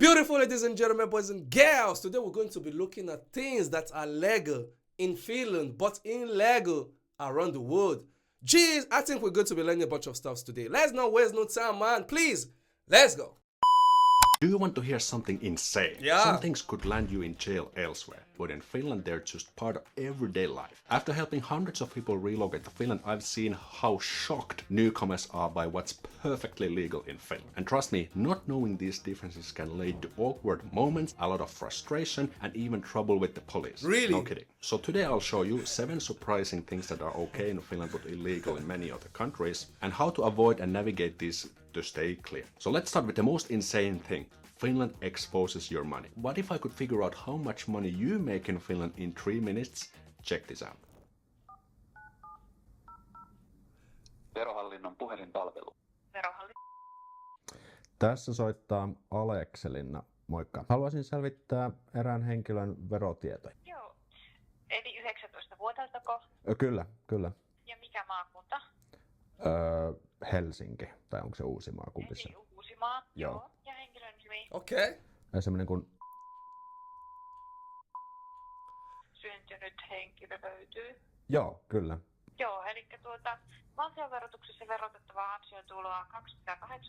Beautiful ladies and gentlemen, boys and girls, today we're going to be looking at things that are legal in Finland but illegal around the world. Jeez, I think we're going to be learning a bunch of stuff today. Let's not waste no time, man. Please, let's go. Do you want to hear something insane? Yeah. Some things could land you in jail elsewhere, but in Finland they're just part of everyday life. After helping hundreds of people relocate to Finland, I've seen how shocked newcomers are by what's perfectly legal in Finland. And trust me, not knowing these differences can lead to awkward moments, a lot of frustration, and even trouble with the police. Really? No kidding. So today I'll show you 7 surprising things that are okay in Finland but illegal in many other countries, and how to avoid and navigate these to stay clear. So let's start with the most insane thing. Finland exposes your money. What if I could figure out how much money you make in Finland in 3 minutes? Check this out. Verohallinnon puhelinpalvelu. Tässä soittaa Alekselinna. Moikka. Haluaisin selvittää erään henkilön verotietoja. Joo. Eli 19-vuotiaaltako? Kyllä. Ja mikä maakunta? Helsinki. Tai onko se Uusimaa? Kumpi se? Eli Uusimaa. Joo. Ja henkilön nimi? Okay. Semmoinen kuin... Syntynyt henkilö löytyy. Joo, kyllä. Joo, eli valtionverotuksessa verotettavaa ansiotuloa 208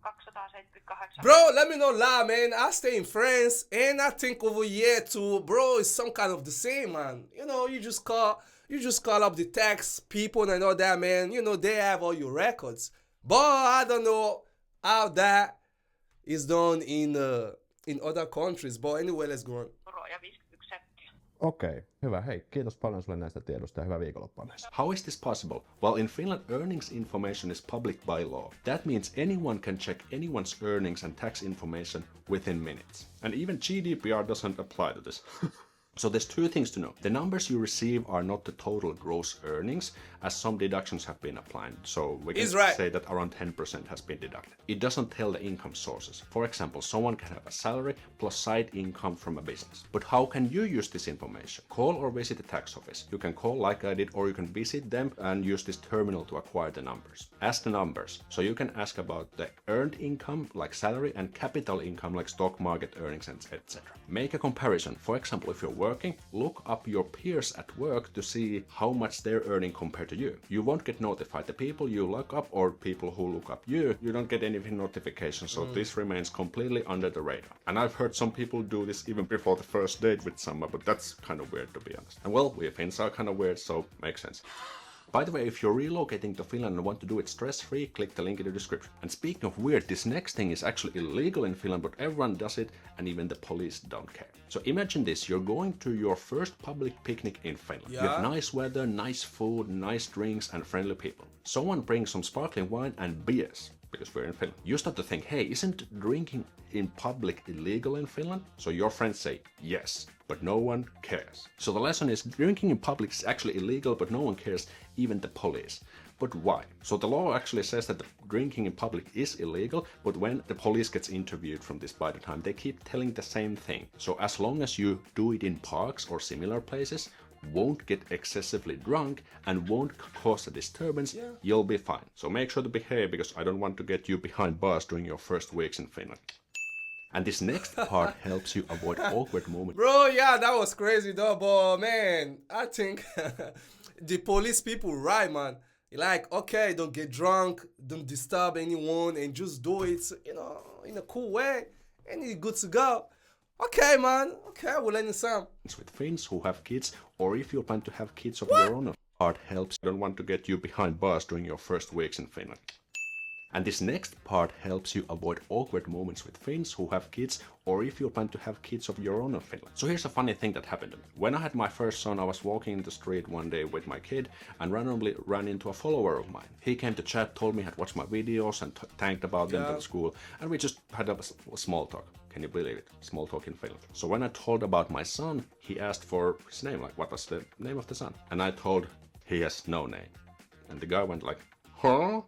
278. Bro, let me not lie, man. I stay in France, and I think over here too, bro, it's some kind of the same, man. You know, you just call up the tax people and all that, man. You know, they have all your records. But I don't know how that is done in other countries. But anyway, let's go on. Ja 51 senttiä. Okei, hyvä. Hei, kiitos paljon sulle näistä tiedosta ja hyvää viikonloppua. How is this possible? Well, in Finland, earnings information is public by law. That means anyone can check anyone's earnings and tax information within minutes. And even GDPR doesn't apply to this. So there's 2 things to know. The numbers you receive are not the total gross earnings, as some deductions have been applied. So we can say that around 10% has been deducted. It doesn't tell the income sources. For example, someone can have a salary plus side income from a business. But how can you use this information? Call or visit the tax office. You can call like I did, or you can visit them and use this terminal to acquire the numbers. Ask the numbers. So you can ask about the earned income, like salary, and capital income, like stock market earnings, etc. Make a comparison. For example, if you're working, look up your peers at work to see how much they're earning compared to you. You won't get notified. The people you look up or people who look up you don't get any notifications, so this remains completely under the radar. And I've heard some people do this even before the first date with someone, but that's kind of weird to be honest. And well, we Finns are kind of weird, so makes sense. By the way, if you're relocating to Finland and want to do it stress-free, click the link in the description. And speaking of weird, this next thing is actually illegal in Finland, but everyone does it, and even the police don't care. So imagine this, you're going to your first public picnic in Finland. Yeah. You have nice weather, nice food, nice drinks, and friendly people. Someone brings some sparkling wine and beers, because we're in Finland. You start to think, hey, isn't drinking in public illegal in Finland? So your friends say, yes, but no one cares. So the lesson is, drinking in public is actually illegal, but no one cares, even the police. But why? So the law actually says that drinking in public is illegal, but when the police gets interviewed from this by the time, they keep telling the same thing. So as long as you do it in parks or similar places, won't get excessively drunk, and won't cause a disturbance, you'll be fine. So make sure to behave, because I don't want to get you behind bars during your first weeks in Finland. And this next part helps you avoid awkward moments. Bro, yeah, that was crazy though, but man, I think the police people right, man. Like, okay, don't get drunk, don't disturb anyone, and just do it, you know, in a cool way, and you're good to go. Okay, man. Okay, we're learning some. With Finns who have kids, or if you plan to have kids of your own, part helps. I don't want to get you behind bars during your first weeks in Finland. And this next part helps you avoid awkward moments with Finns who have kids, or if you plan to have kids of your own in Finland. So here's a funny thing that happened to me. When I had my first son, I was walking in the street one day with my kid and randomly ran into a follower of mine. He came to chat, told me he had watched my videos and thanked about them to the school, and we just had a small talk. Can you believe it? Small talk in Finland. So when I told about my son, he asked for his name, like what was the name of the son? And I told he has no name. And the guy went like, huh?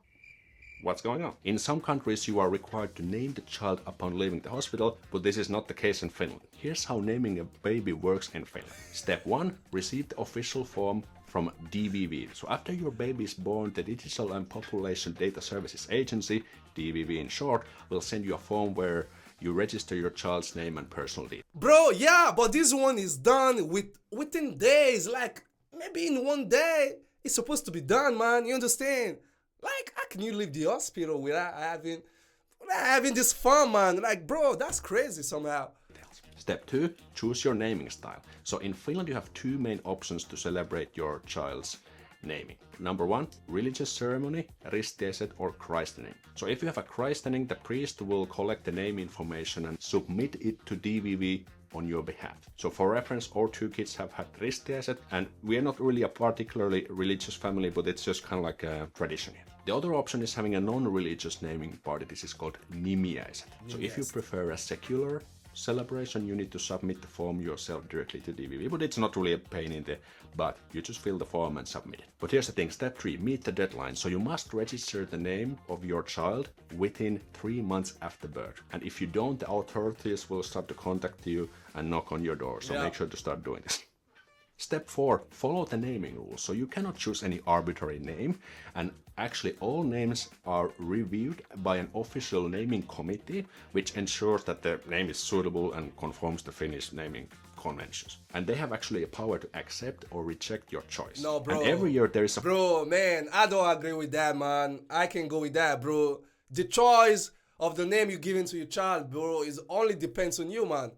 What's going on? In some countries you are required to name the child upon leaving the hospital, but this is not the case in Finland. Here's how naming a baby works in Finland. Step 1. Receive the official form from DVV. So after your baby is born, the Digital and Population Data Services Agency, DVV in short, will send you a form where you register your child's name and personal details. Bro, yeah, but this one is done within days. Like, maybe in one day, it's supposed to be done, man. You understand? Like, how can you leave the hospital without having this fun, man? Like, bro, that's crazy somehow. Step 2, choose your naming style. So in Finland you have two main options to celebrate your child's naming. Number 1, religious ceremony, ristiäiset or christening. So if you have a christening, the priest will collect the name information and submit it to DVV on your behalf. So for reference, our two kids have had ristiäiset, and we are not really a particularly religious family, but it's just kind of like a tradition. The other option is having a non-religious naming party. This is called nimiäiset. So if you prefer a secular celebration, you need to submit the form yourself directly to DVV, but it's not really a pain in the butt. You just fill the form and submit it. But here's the thing, step 3, meet the deadline. So you must register the name of your child within 3 months after birth. And if you don't, the authorities will start to contact you and knock on your door. So make sure to start doing this. Step 4, follow the naming rules. So you cannot choose any arbitrary name, and actually all names are reviewed by an official naming committee, which ensures that the name is suitable and conforms to Finnish naming conventions. And they have actually a power to accept or reject your choice. No, bro. And every year there is a... Bro, man, I don't agree with that, man. I can go with that, bro. The choice of the name you're giving to your child, bro, is only depends on you, man.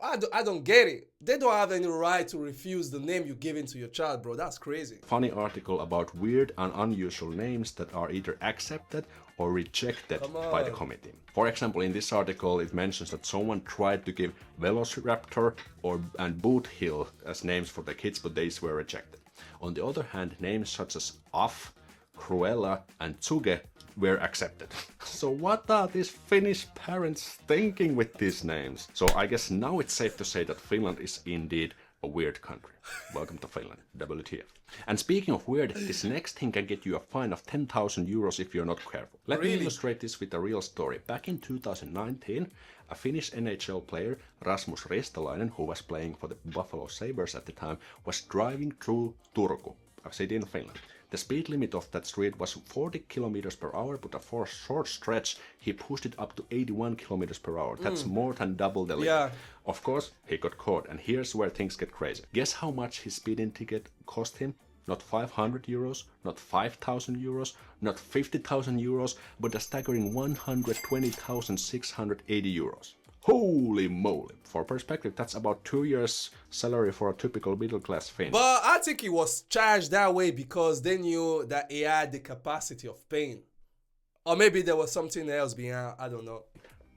I don't get it. They don't have any right to refuse the name you're giving to your child, bro. That's crazy. Funny article about weird and unusual names that are either accepted or rejected by the committee. For example, in this article it mentions that someone tried to give Velociraptor and Boot Hill as names for the kids, but these were rejected. On the other hand, names such as Af, Cruella and Tsuge were accepted. So what are these Finnish parents thinking with these names? So I guess now it's safe to say that Finland is indeed a weird country. Welcome to Finland, WTF. And speaking of weird, this next thing can get you a fine of 10,000 euros if you're not careful. Let me illustrate this with a real story. Back in 2019, a Finnish NHL player, Rasmus Ristolainen, who was playing for the Buffalo Sabres at the time, was driving through Turku, a city in Finland. The speed limit of that street was 40 kilometers per hour, but for a short stretch he pushed it up to 81 kilometers per hour. That's more than double the limit. Yeah. Of course, he got caught, and here's where things get crazy. Guess how much his speeding ticket cost him? Not 500 euros, not 5,000 euros, not 50,000 euros, but a staggering 120,680 euros. Holy moly! For perspective, that's about 2 years' salary for a typical middle-class Finn. But I think it was charged that way because they knew that he had the capacity of paying. Or maybe there was something else behind, I don't know.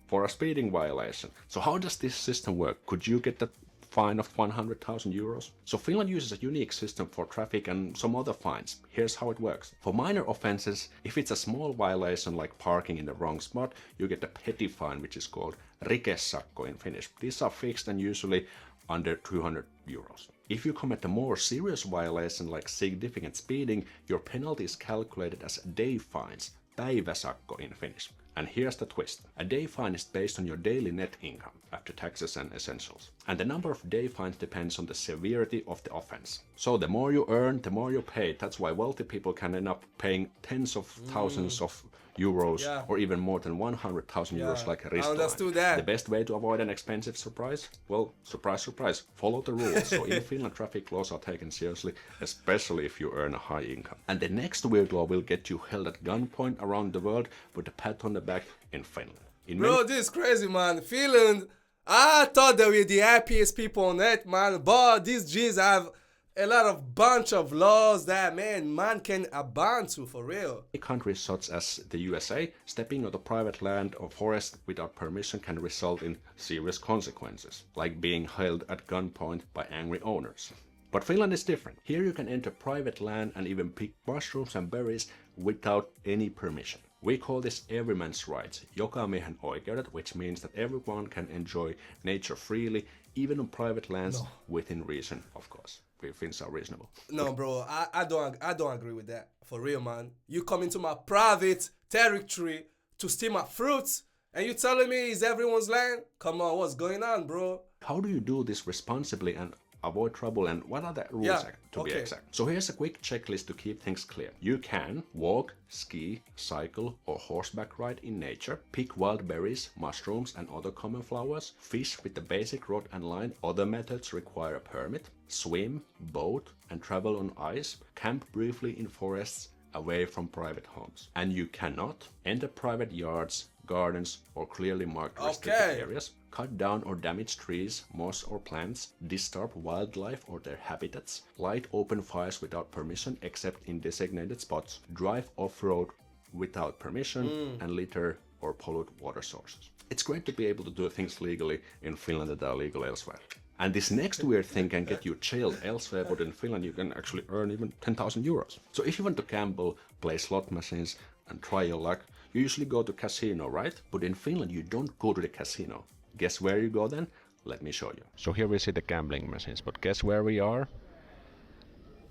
For a speeding violation. So how does this system work? Could you get the fine of 100,000 euros? So Finland uses a unique system for traffic and some other fines. Here's how it works. For minor offenses, if it's a small violation like parking in the wrong spot, you get a petty fine, which is called rikesakko in Finnish. These are fixed and usually under 200 euros. If you commit a more serious violation like significant speeding, your penalty is calculated as day fines, päiväsakko in Finnish. And here's the twist. A day fine is based on your daily net income after taxes and essentials. And the number of day fines depends on the severity of the offense. So the more you earn, the more you pay. That's why wealthy people can end up paying tens of thousands of euros or even more than 100,000 euros like a wrist understood that. The best way to avoid an expensive surprise? Well, surprise, surprise, follow the rules. So in Finland, traffic laws are taken seriously, especially if you earn a high income. And the next weird law will get you held at gunpoint around the world with a pat on the back in Finland. Bro, this is crazy, man. Finland, I thought they were the happiest people on earth, man. But these G's have a lot of bunch of laws that man can abide to, for real. Countries such as the USA, stepping on the private land or forest without permission can result in serious consequences, like being held at gunpoint by angry owners. But Finland is different. Here you can enter private land and even pick mushrooms and berries without any permission. We call this everyman's rights, jokamiehen oikeudet, which means that everyone can enjoy nature freely, even on private lands, within reason, of course. We Finns are reasonable. No, bro, I don't agree with that. For real, man. You come into my private territory to steal my fruits, and you telling me it's everyone's land? Come on, what's going on, bro? How do you do this responsibly and avoid trouble, and what are the rules Yeah, to be okay. exact. So here's a quick checklist to keep things clear. You can walk, ski, cycle, or horseback ride in nature, pick wild berries, mushrooms, and other common flowers, fish with the basic rod and line. Other methods require a permit, swim, boat, and travel on ice, camp briefly in forests away from private homes. And you cannot enter private yards, gardens, or clearly marked restricted Okay. areas, cut down or damage trees, moss or plants, disturb wildlife or their habitats, light open fires without permission except in designated spots, drive off-road without permission, and litter or pollute water sources. It's great to be able to do things legally in Finland that are legal elsewhere. And this next weird thing can get you jailed elsewhere, but in Finland you can actually earn even 10,000 euros. So if you want to gamble, play slot machines, and try your luck, you usually go to casino, right? But in Finland you don't go to the casino. Guess where you go then? Let me show you. So here we see the gambling machines, but guess where we are?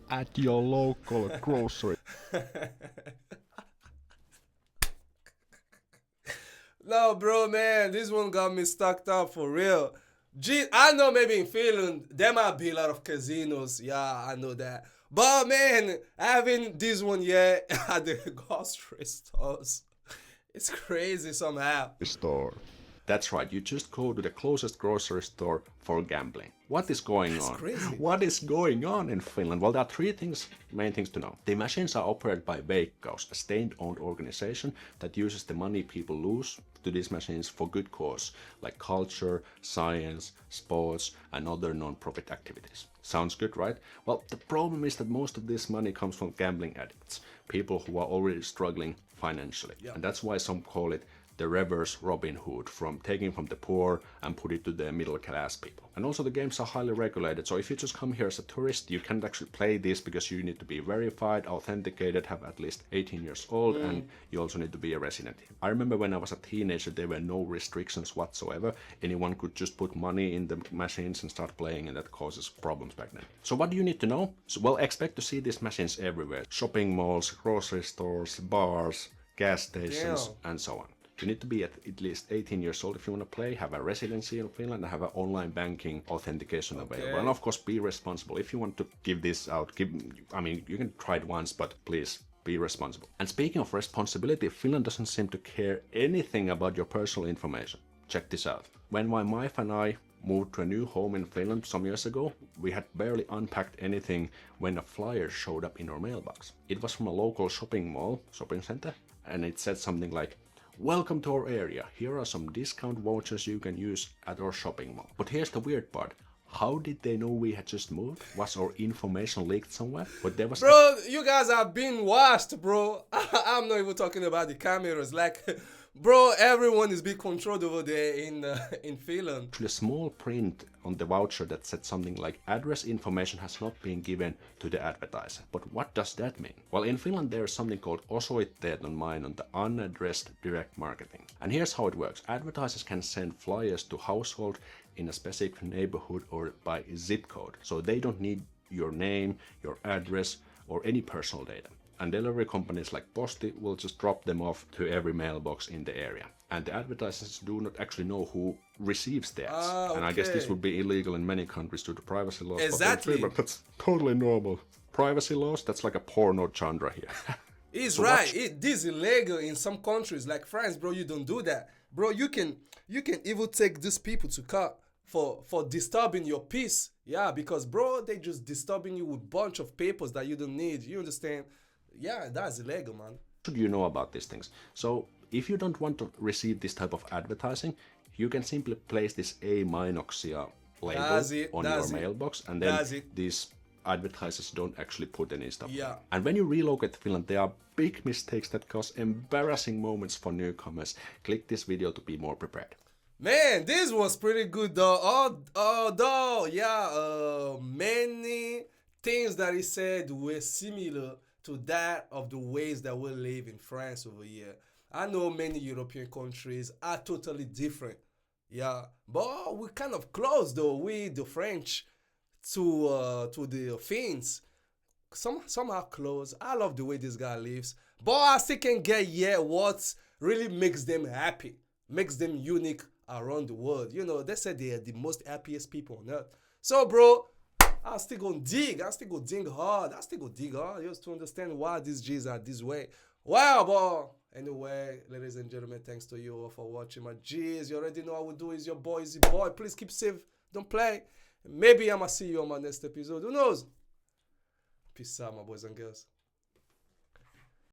At your local grocery. No, bro, man, this one got me stuck up for real. Gee, I know maybe in Finland there might be a lot of casinos. Yeah, I know that. But man, having this one yet at the grocery stores, it's crazy somehow. Store. That's right, you just go to the closest grocery store for gambling. What is going on? crazy. What is going on in Finland? Well, there are three main things to know. The machines are operated by Veikkaus, a state-owned organization that uses the money people lose to these machines for good cause, like culture, science, sports, and other non-profit activities. Sounds good, right? Well, the problem is that most of this money comes from gambling addicts, people who are already struggling financially. Yeah. And that's why some call it the reverse Robin Hood, from taking from the poor and put it to the middle class people. And also the games are highly regulated, so if you just come here as a tourist, you can't actually play this because you need to be verified, authenticated, have at least 18 years old, and you also need to be a resident. I remember when I was a teenager, there were no restrictions whatsoever. Anyone could just put money in the machines and start playing, and that causes problems back then. So what do you need to know? So, well, expect to see these machines everywhere. Shopping malls, grocery stores, bars, gas stations, and so on. You need to be at least 18 years old if you want to play, have a residency in Finland, and have an online banking authentication available. And of course, be responsible. If you want to give this out, you can try it once, but please be responsible. And speaking of responsibility, Finland doesn't seem to care anything about your personal information. Check this out. When my wife and I moved to a new home in Finland some years ago, we had barely unpacked anything when a flyer showed up in our mailbox. It was from a local shopping center, and it said something like, "Welcome to our area. Here are some discount vouchers you can use at our shopping mall." But here's the weird part. How did they know we had just moved? Was our information leaked somewhere? But there was... Bro, you guys are being watched, bro. I'm not even talking about the cameras. Like, bro, everyone is being controlled over there in Finland. a small print on the voucher that said something like, "Address information has not been given to the advertiser." But what does that mean? Well, in Finland there's something called osoitteeton mainonta, unaddressed direct marketing. And here's how it works. Advertisers can send flyers to household in a specific neighborhood or by zip code. So they don't need your name, your address, or any personal data. And delivery companies like Posti will just drop them off to every mailbox in the area. And the advertisers do not actually know who receives the ads. And I guess this would be illegal in many countries due to privacy laws. Exactly. But that's totally normal. Privacy laws, that's like a porno genre here. He's So right. This is illegal in some countries like France, bro. You don't do that, bro. You can even take these people to court for disturbing your peace. Yeah, because bro, they just disturbing you with bunch of papers that you don't need. You understand? Yeah, that's illegal, man. Should you know about these things? So if you don't want to receive this type of advertising, you can simply place this A-mainoksia label on your mailbox, and then these advertisers don't actually put any stuff. Yeah. And when you relocate to Finland, there are big mistakes that cause embarrassing moments for newcomers. Click this video to be more prepared. Man, this was pretty good though. Although, yeah, many things that he said were similar to that of the ways that we live in France over here. I know many European countries are totally different. Yeah, but we're kind of close though. We the French to the Finns. Somehow close. I love the way this guy lives, but I still can get what really makes them happy, makes them unique around the world. You know, they said they are the most happiest people on earth. So, bro, I still gonna dig. I still go dig hard. I still go dig hard just to understand why these G's are this way. Well, boy. Anyway, ladies and gentlemen, thanks to you all for watching my G's. You already know how we do. Is your boy, Easy Boy. Please keep safe. Don't play. Maybe I'ma see you on my next episode. Who knows? Peace out, my boys and girls.